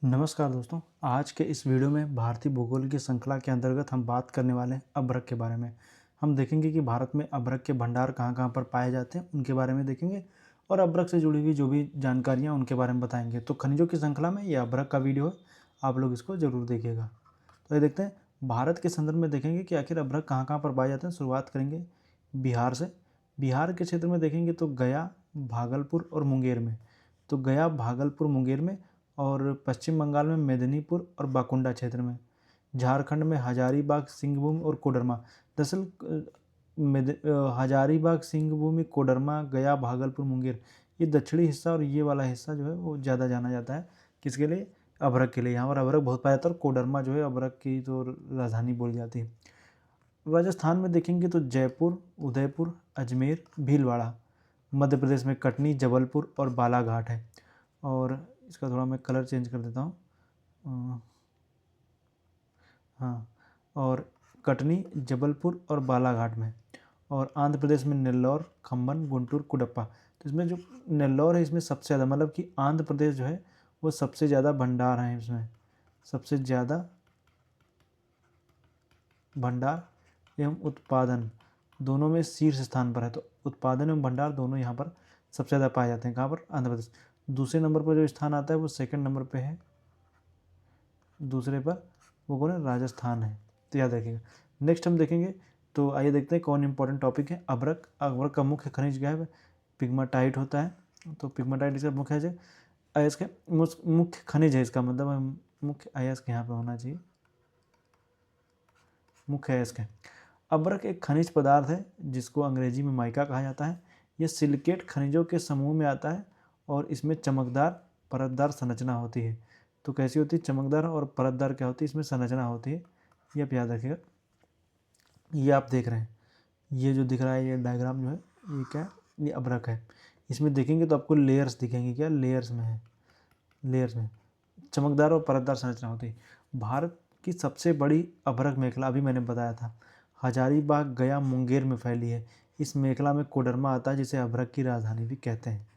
नमस्कार दोस्तों, आज के इस वीडियो में भारतीय भूगोल की श्रृंखला के अंतर्गत हम बात करने वाले हैं अभ्रक के बारे में। हम देखेंगे कि भारत में अभ्रक के भंडार कहाँ-कहाँ पर पाए जाते हैं, उनके बारे में देखेंगे और अभ्रक से जुड़ी हुई जो भी जानकारियाँ उनके बारे में बताएंगे। तो खनिजों की श्रृंखला में ये अभ्रक का वीडियो है, आप लोग इसको ज़रूर देखिएगा। तो ये देखते हैं, भारत के संदर्भ में देखेंगे कि आखिर अभ्रक कहाँ-कहाँ पर पाए जाते हैं। शुरुआत करेंगे बिहार से। बिहार के क्षेत्र में देखेंगे तो गया, भागलपुर और मुंगेर में। तो गया, भागलपुर, मुंगेर में और पश्चिम बंगाल में मेदिनीपुर और बाकुंडा क्षेत्र में। झारखंड में हजारीबाग, सिंहभूम और कोडरमा। दरअसल हजारीबाग, सिंहभूम, कोडरमा, गया, भागलपुर, मुंगेर, ये दक्षिणी हिस्सा और ये वाला हिस्सा जो है वो ज़्यादा जाना जाता है। किसके लिए? अभ्रक के लिए। यहाँ पर अभ्रक बहुत पाया जाता है और कोडरमा जो है अभ्रक की तो राजधानी बोली जाती है। राजस्थान में देखेंगे तो जयपुर, उदयपुर, अजमेर, भीलवाड़ा। मध्य प्रदेश में कटनी, जबलपुर और बालाघाट है। और इसका थोड़ा मैं कलर चेंज कर देता हूँ। हाँ, और कटनी, जबलपुर और बालाघाट में। और आंध्र प्रदेश में नेल्लौर, खम्मन, गुंटूर, कुडप्पा। तो इसमें जो नेल्लौर है इसमें सबसे ज़्यादा, मतलब कि आंध्र प्रदेश जो है वो सबसे ज़्यादा भंडार हैं इसमें। सबसे ज़्यादा भंडार एवं उत्पादन दोनों में शीर्ष स्थान पर है। तो उत्पादन एवं भंडार दोनों यहाँ पर सबसे ज़्यादा पाए जाते हैं। कहाँ पर? आंध्र प्रदेश। दूसरे नंबर पर जो स्थान आता है वो सेकंड नंबर पे है, दूसरे पर वो कौन है? राजस्थान है। तो याद रखिएगा। नेक्स्ट हम देखेंगे तो आइए देखते हैं कौन इंपॉर्टेंट टॉपिक है। अभ्रक। अभ्रक का मुख्य खनिज क्या है? पिग्माटाइट होता है। तो पिग्माटाइट इसका मुख्य है, अयस्क मुख्य खनिज है। इसका मतलब मुख्य अयस्क यहाँ पे होना चाहिए, मुख्य अयस्क है। अभ्रक एक खनिज पदार्थ है जिसको अंग्रेजी में माइका कहा जाता है। यह सिलिकेट खनिजों के समूह में आता है और इसमें चमकदार परतदार संरचना होती है। तो कैसी होती है? चमकदार और परतदार क्या होती है? इसमें संरचना होती है। ये आप याद रखिएगा। ये आप देख रहे हैं, ये जो दिख रहा है ये डायग्राम जो है ये क्या है? ये अभ्रक है। इसमें देखेंगे तो आपको लेयर्स दिखेंगे। क्या? लेयर्स में है, लेयर्स में चमकदार और परतदार संरचना होती है। भारत की सबसे बड़ी अभ्रक मेखला अभी मैंने बताया था, हजारीबाग, गया, मुंगेर में फैली है। इस मेखला में कोडरमा आता है जिसे अभ्रक की राजधानी भी कहते हैं।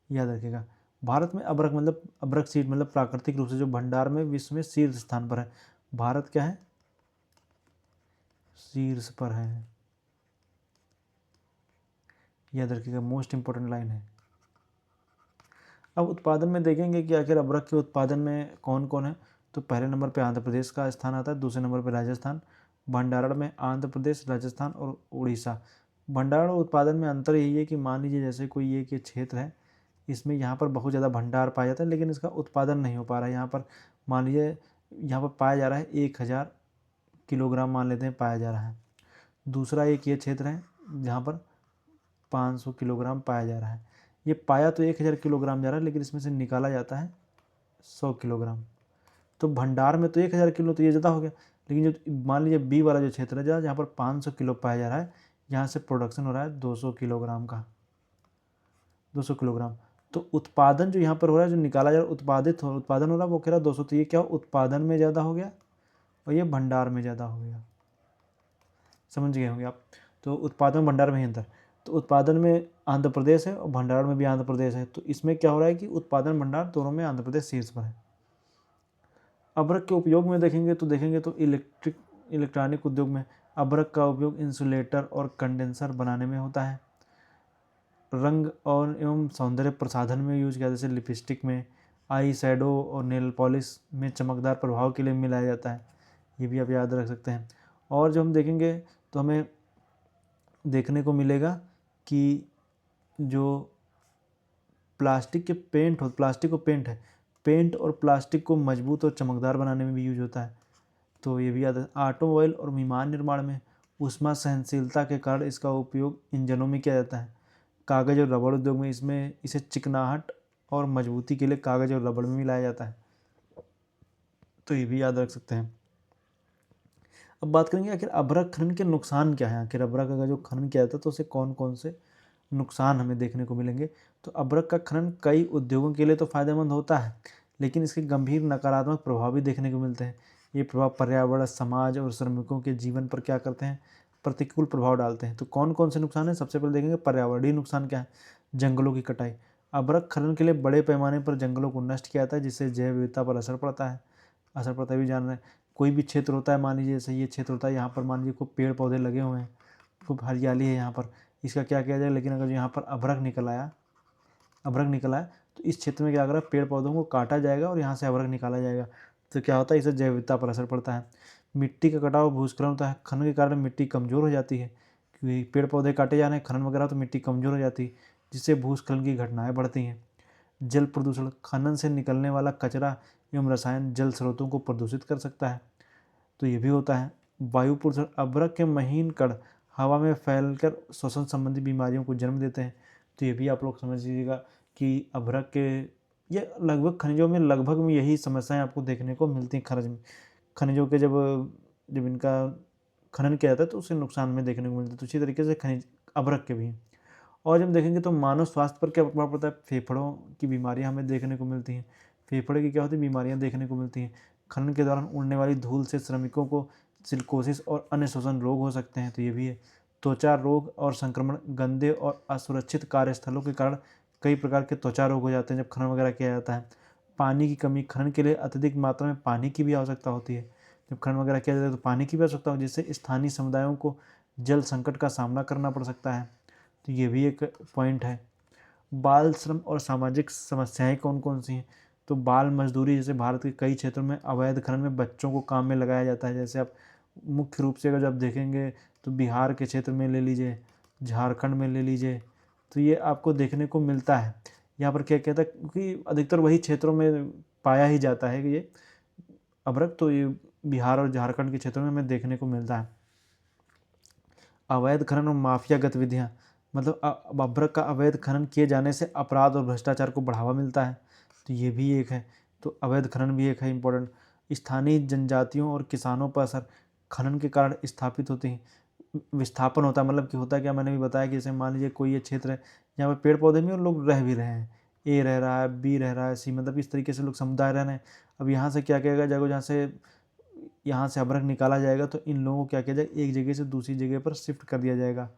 याद रखिएगा। भारत में अभ्रक मतलब अभ्रक सीड मतलब प्राकृतिक रूप से जो भंडार में विश्व में शीर्ष स्थान पर है। भारत क्या है? शीर्ष पर है। याद रखिएगा, मोस्ट इंपॉर्टेंट लाइन है। अब उत्पादन में देखेंगे कि आखिर अभ्रक के उत्पादन में कौन कौन है। तो पहले नंबर पे आंध्र प्रदेश का स्थान आता है, दूसरे नंबर पे राजस्थान। भंडारण में आंध्र प्रदेश, राजस्थान और उड़ीसा। भंडारण और उत्पादन में अंतर यही है कि मान लीजिए जैसे कोई एक ये क्षेत्र है, इसमें यहाँ पर बहुत ज़्यादा भंडार पाया जाता है लेकिन इसका उत्पादन नहीं हो पा रहा है। यहाँ पर मान लीजिए यहाँ पर पाया जा रहा है 1000 किलोग्राम मान लेते हैं पाया जा रहा है। दूसरा एक ये क्षेत्र है जहाँ पर 500 किलोग्राम पाया जा रहा है। ये पाया तो 1000 किलोग्राम जा रहा है लेकिन इसमें से निकाला जाता है 100 किलोग्राम। तो भंडार में तो 1000 किलो, तो ये ज़्यादा हो गया। लेकिन जो मान लीजिए बी वाला जो क्षेत्र है जहाँ पर 500 किलो पाया जा रहा है, यहाँ से प्रोडक्शन हो रहा है 200 किलोग्राम का, 200 किलोग्राम। तो उत्पादन जो यहाँ पर हो रहा है, जो निकाला जा रहा है उत्पादन हो रहा है वो कह रहा है 200। तो ये क्या, उत्पादन में ज़्यादा हो गया और ये भंडार में ज़्यादा हो गया। समझ गए होंगे आप। तो उत्पादन भंडार में ही अंतर। तो उत्पादन में आंध्र प्रदेश है और भंडार में भी आंध्र प्रदेश है। तो इसमें क्या हो रहा है कि उत्पादन भंडार दोनों में आंध्र प्रदेश शीर्ष पर है। अभ्रक के उपयोग में देखेंगे तो इलेक्ट्रॉनिक उद्योग में अभ्रक का उपयोग इंसुलेटर और कंडेंसर बनाने में होता है। रंग और एवं सौंदर्य प्रसाधन में यूज किया, जैसे लिपस्टिक में, आई शैडो और नेल पॉलिश में चमकदार प्रभाव के लिए मिलाया जाता है। ये भी आप याद रख सकते हैं। और जो हम देखेंगे तो हमें देखने को मिलेगा कि जो प्लास्टिक को पेंट है, पेंट और प्लास्टिक को मजबूत और चमकदार बनाने में भी यूज होता है। तो ये भी याद है। ऑटोमोबाइल और विमान निर्माण में ऊष्मा सहनशीलता के कारण इसका उपयोग इंजनों में किया जाता है। कागज़ और रबड़ उद्योग में इसे चिकनाहट और मजबूती के लिए कागज़ और रबड़ में मिलाया जाता है। तो ये भी याद रख सकते हैं। अब बात करेंगे आखिर अभ्रक खनन के नुकसान क्या है। आखिर अभ्रक अगर जो खनन किया जाता है तो उससे कौन कौन से नुकसान हमें देखने को मिलेंगे। तो अभ्रक का खनन कई उद्योगों के लिए तो फायदेमंद होता है लेकिन इसके गंभीर नकारात्मक प्रभाव भी देखने को मिलते हैं। ये प्रभाव पर्यावरण, समाज और श्रमिकों के जीवन पर क्या करते हैं? प्रतिकूल प्रभाव डालते हैं। तो कौन कौन से नुकसान है? सबसे पहले देखेंगे पर्यावरणीय नुकसान क्या है। जंगलों की कटाई। अभ्रक खनन के लिए बड़े पैमाने पर जंगलों को नष्ट किया जाता है, जिससे जैव विविधता पर असर पड़ता है भी जान रहे हैं। कोई भी क्षेत्र होता है, मान लीजिए जैसे ये क्षेत्र होता है, यहाँ पर मान लीजिए खूब पेड़ पौधे लगे हुए हैं, खूब हरियाली है यहाँ पर, इसका क्या किया जाए, लेकिन अगर यहाँ पर अभ्रक निकला है तो इस क्षेत्र में क्या करेगा, पेड़ पौधों को काटा जाएगा और यहाँ से अभ्रक निकाला जाएगा। तो क्या होता है, इससे जैव विविधता पर असर पड़ता है। मिट्टी का कटाव भूस्खलन होता है, खनन के कारण मिट्टी कमज़ोर हो जाती है, क्योंकि पेड़ पौधे काटे जा रहे हैं, खनन वगैरह, तो मिट्टी कमज़ोर हो जाती है, जिससे भूस्खलन की घटनाएं बढ़ती हैं। जल प्रदूषण, खनन से निकलने वाला कचरा एवं रसायन जल स्रोतों को प्रदूषित कर सकता है, तो ये भी होता है। वायु प्रदूषण, अभ्रक के महीन कण हवा में फैलकर श्वसन संबंधी बीमारियों को जन्म देते हैं, तो ये भी आप लोग समझ लीजिएगा कि अभ्रक के ये लगभग खनिजों में लगभग में यही समस्याएं आपको देखने को मिलती हैं। खनिजों के जब जब इनका खनन किया जाता है तो उससे नुकसान में देखने को मिलता है, तो इसी तरीके से खनिज अभ्रक के भी हैं। और जब देखेंगे तो मानव स्वास्थ्य पर क्या प्रभाव पड़ता है, फेफड़ों की बीमारियां हमें देखने को मिलती हैं। फेफड़े की क्या होती है, बीमारियां देखने को मिलती हैं। खनन के दौरान उड़ने वाली धूल से श्रमिकों को सिलिकोसिस और अन्य श्वसन रोग हो सकते हैं, तो ये भी है। त्वचा रोग और संक्रमण, गंदे और असुरक्षित कार्यस्थलों के कारण कई प्रकार के त्वचा रोग हो जाते हैं जब खनन वगैरह किया जाता है। पानी की कमी, खनन के लिए अत्यधिक मात्रा में पानी की भी आवश्यकता होती है। जब खनन वगैरह किया जाता है तो पानी की भी आवश्यकता होती है, जिससे स्थानीय समुदायों को जल संकट का सामना करना पड़ सकता है, तो ये भी एक पॉइंट है। बाल श्रम और सामाजिक समस्याएं कौन कौन सी हैं, तो बाल मजदूरी, जैसे भारत के कई क्षेत्रों में अवैध खनन में बच्चों को काम में लगाया जाता है। जैसे आप मुख्य रूप से अगर जब देखेंगे तो बिहार के क्षेत्र में ले लीजिए, झारखंड में ले लीजिए, तो ये आपको देखने को मिलता है। यहाँ पर क्या कहता है, क्योंकि अधिकतर वही क्षेत्रों में पाया ही जाता है कि ये अभ्रक, तो ये बिहार और झारखंड के क्षेत्रों में हमें देखने को मिलता है। अवैध खनन और माफिया गतिविधियाँ, मतलब अभ्रक का अवैध खनन किए जाने से अपराध और भ्रष्टाचार को बढ़ावा मिलता है, तो ये भी एक है। तो अवैध खनन भी एक है इम्पोर्टेंट। स्थानीय जनजातियों और किसानों पर असर, खनन के कारण स्थापित होती हैं, विस्थापन होता है, मतलब कि होता है क्या, मैंने भी बताया कि जैसे मान लीजिए कोई ये क्षेत्र है जहाँ पर पेड़ पौधे भी और लोग रह भी रहे हैं, ए रह रहा है, बी रह रहा है, सी, मतलब इस तरीके से लोग समुदाय रह रहे हैं। अब यहाँ से क्या किया गया, जहाँ से यहाँ से अभ्रक निकाला जाएगा तो इन लोगों को क्या किया जाएगा, एक जगह से दूसरी जगह पर शिफ्ट किया जाएगा।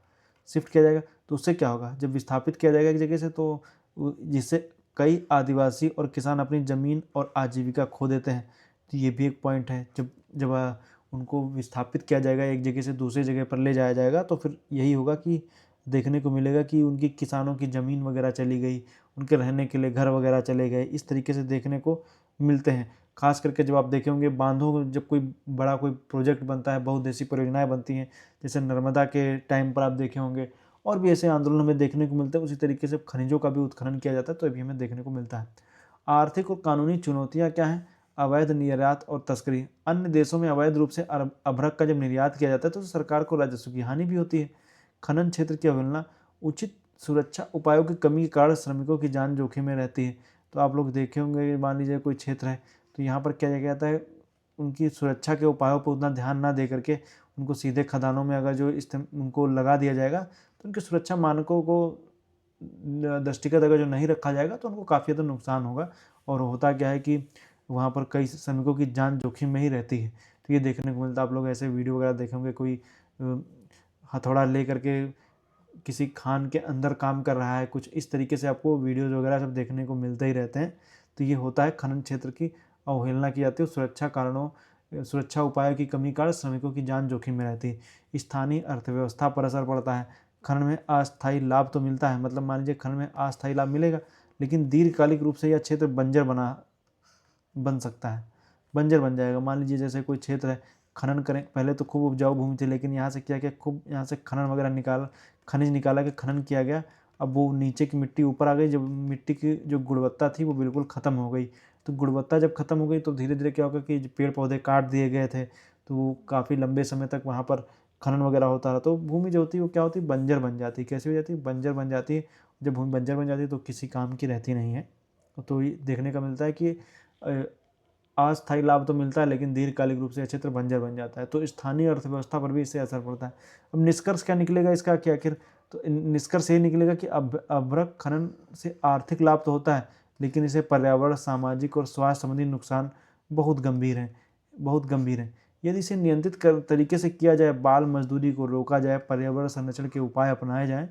तो उससे क्या होगा, जब विस्थापित किया जाएगा एक जगह से, तो जिससे कई आदिवासी और किसान अपनी ज़मीन और आजीविका खो देते हैं, तो ये भी एक पॉइंट है। जब जब उनको विस्थापित किया जाएगा, एक जगह से दूसरी जगह पर ले जाया जाएगा, तो फिर यही होगा कि देखने को मिलेगा कि उनकी किसानों की ज़मीन वगैरह चली गई, उनके रहने के लिए घर वगैरह चले गए, इस तरीके से देखने को मिलते हैं। खास करके जब आप देखे होंगे बांधों, जब कोई बड़ा कोई प्रोजेक्ट बनता है, बहुउद्देशीय परियोजनाएं बनती हैं, जैसे नर्मदा के टाइम पर आप देखे होंगे, और भी ऐसे आंदोलन हमें देखने को मिलते हैं। उसी तरीके से खनिजों का भी उत्खनन किया जाता है, तो अभी हमें देखने को मिलता है। आर्थिक और कानूनी चुनौतियाँ क्या हैं, अवैध निर्यात और तस्करी, अन्य देशों में अवैध रूप से अभ्रक का जब निर्यात किया जाता है तो सरकार को राजस्व की हानि भी होती है। खनन क्षेत्र की अवहेलना, उचित सुरक्षा उपायों की कमी के कारण श्रमिकों की जान जोखिम में रहती है। तो आप लोग देखे होंगे, मान लीजिए कोई क्षेत्र है तो यहाँ पर क्या किया जाता है, उनकी सुरक्षा के उपायों पर उतना ध्यान ना दे करके उनको सीधे खदानों में अगर जो उनको लगा दिया जाएगा, तो उनके सुरक्षा मानकों को दृष्टिगत अगर जो नहीं रखा जाएगा तो उनको काफ़ी ज़्यादा नुकसान होगा। और होता क्या है कि वहाँ पर कई श्रमिकों की जान जोखिम में ही रहती है, तो ये देखने को मिलता है। आप लोग ऐसे वीडियो वगैरह देखे होंगे, कोई हथौड़ा ले करके किसी खान के अंदर काम कर रहा है, कुछ इस तरीके से आपको वीडियोज़ वगैरह सब देखने को मिलते ही रहते हैं। तो ये होता है, खनन क्षेत्र की अवहेलना की जाती है, सुरक्षा उपायों की कमी कारण श्रमिकों की जान जोखिम में रहती है। स्थानीय अर्थव्यवस्था पर असर पड़ता है, खनन में अस्थायी लाभ तो मिलता है, मतलब मान लीजिए खनन में अस्थायी लाभ मिलेगा, लेकिन दीर्घकालिक रूप से यह क्षेत्र बन सकता है, बंजर बन जाएगा। मान लीजिए जैसे कोई क्षेत्र है, खनन करें, पहले तो खूब उपजाऊ भूमि थी, लेकिन यहाँ से क्या किया, खूब यहाँ से खनिज निकाला के खनन किया गया, अब वो नीचे की मिट्टी ऊपर आ गई, जब मिट्टी की जो गुणवत्ता थी वो बिल्कुल ख़त्म हो गई। तो गुणवत्ता जब ख़त्म हो गई तो धीरे धीरे क्या होगा कि पेड़ पौधे काट दिए गए थे, तो काफ़ी लंबे समय तक वहाँ पर खनन वगैरह होता रहा, तो भूमि जो होती है वो क्या होती है, बंजर बन जाती है। कैसे हो जाती है, बंजर बन जाती है। जब भूमि बंजर बन जाती है तो किसी काम की रहती नहीं है। तो ये देखने का मिलता है कि अस्थायी लाभ तो मिलता है, लेकिन दीर्घकालिक रूप से क्षेत्र बंजर बन जाता है, तो स्थानीय अर्थव्यवस्था पर भी इससे असर पड़ता है। अब निष्कर्ष क्या निकलेगा इसका, कि आखिर तो निष्कर्ष ये निकलेगा कि अभ्रक खनन से आर्थिक लाभ तो होता है, लेकिन इसे पर्यावरण, सामाजिक और स्वास्थ्य संबंधी नुकसान बहुत गंभीर हैं। यदि इसे नियंत्रित तरीके से किया जाए, बाल मजदूरी को रोका जाए, पर्यावरण संरक्षण के उपाय अपनाए जाएँ,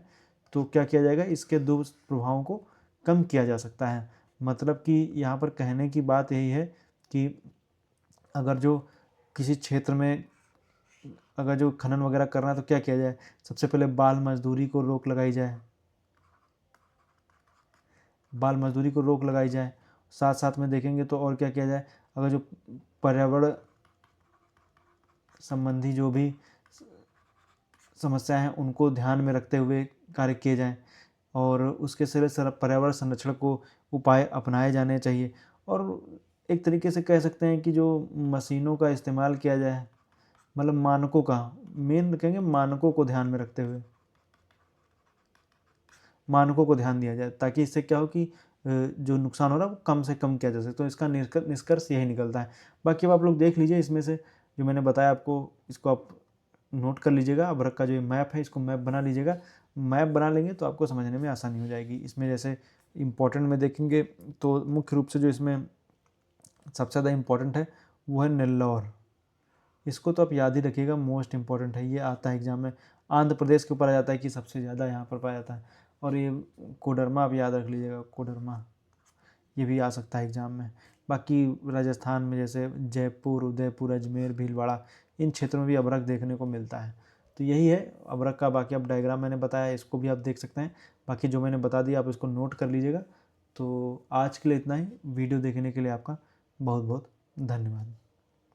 तो क्या किया जाएगा, इसके दुष्प्रभावों को कम किया जा सकता है। मतलब कि यहाँ पर कहने की बात यही है कि अगर जो किसी क्षेत्र में अगर जो खनन वगैरह करना है तो क्या किया जाए, सबसे पहले बाल मजदूरी को रोक लगाई जाए, बाल मजदूरी को रोक लगाई जाए। साथ साथ में देखेंगे तो और क्या किया जाए, अगर जो पर्यावरण संबंधी जो भी समस्या हैं उनको ध्यान में रखते हुए कार्य किए जाएं और उसके सिरे पर्यावरण संरक्षण को उपाय अपनाए जाने चाहिए। और एक तरीके से कह सकते हैं कि जो मशीनों का इस्तेमाल किया जाए, मतलब मानकों का, मेन कहेंगे मानकों को ध्यान में रखते हुए मानकों को ध्यान दिया जाए, ताकि इससे क्या हो कि जो नुकसान हो रहा है वो कम से कम किया जा सके। तो इसका निष्कर्ष यही निकलता है। बाकी अब आप लोग देख लीजिए, इसमें से जो मैंने बताया आपको, इसको आप नोट कर लीजिएगा। अभ्रक का जो ये मैप है इसको मैप बना लीजिएगा। मैप बना लेंगे तो आपको समझने में आसानी हो जाएगी। इसमें जैसे इम्पोर्टेंट में देखेंगे तो मुख्य रूप से जो इसमें सबसे ज़्यादा इम्पोर्टेंट है वो है नेल्लौर। इसको तो आप याद ही रखिएगा, मोस्ट इम्पॉर्टेंट है, ये आता है एग्जाम में। आंध्र प्रदेश के ऊपर आ जाता है कि सबसे ज़्यादा यहाँ पर पाया जाता है। और ये कोडरमा आप याद रख लीजिएगा, कोडरमा ये भी आ सकता है एग्जाम में। बाकी राजस्थान में जैसे जयपुर, उदयपुर, अजमेर, भीलवाड़ा, इन क्षेत्रों में भी अभ्रक देखने को मिलता है। तो यही है अभ्रक का। बाकी अब डायग्राम मैंने बताया, इसको भी आप देख सकते हैं। बाकी जो मैंने बता दिया आप इसको नोट कर लीजिएगा। तो आज के लिए इतना ही। वीडियो देखने के लिए आपका बहुत बहुत धन्यवाद।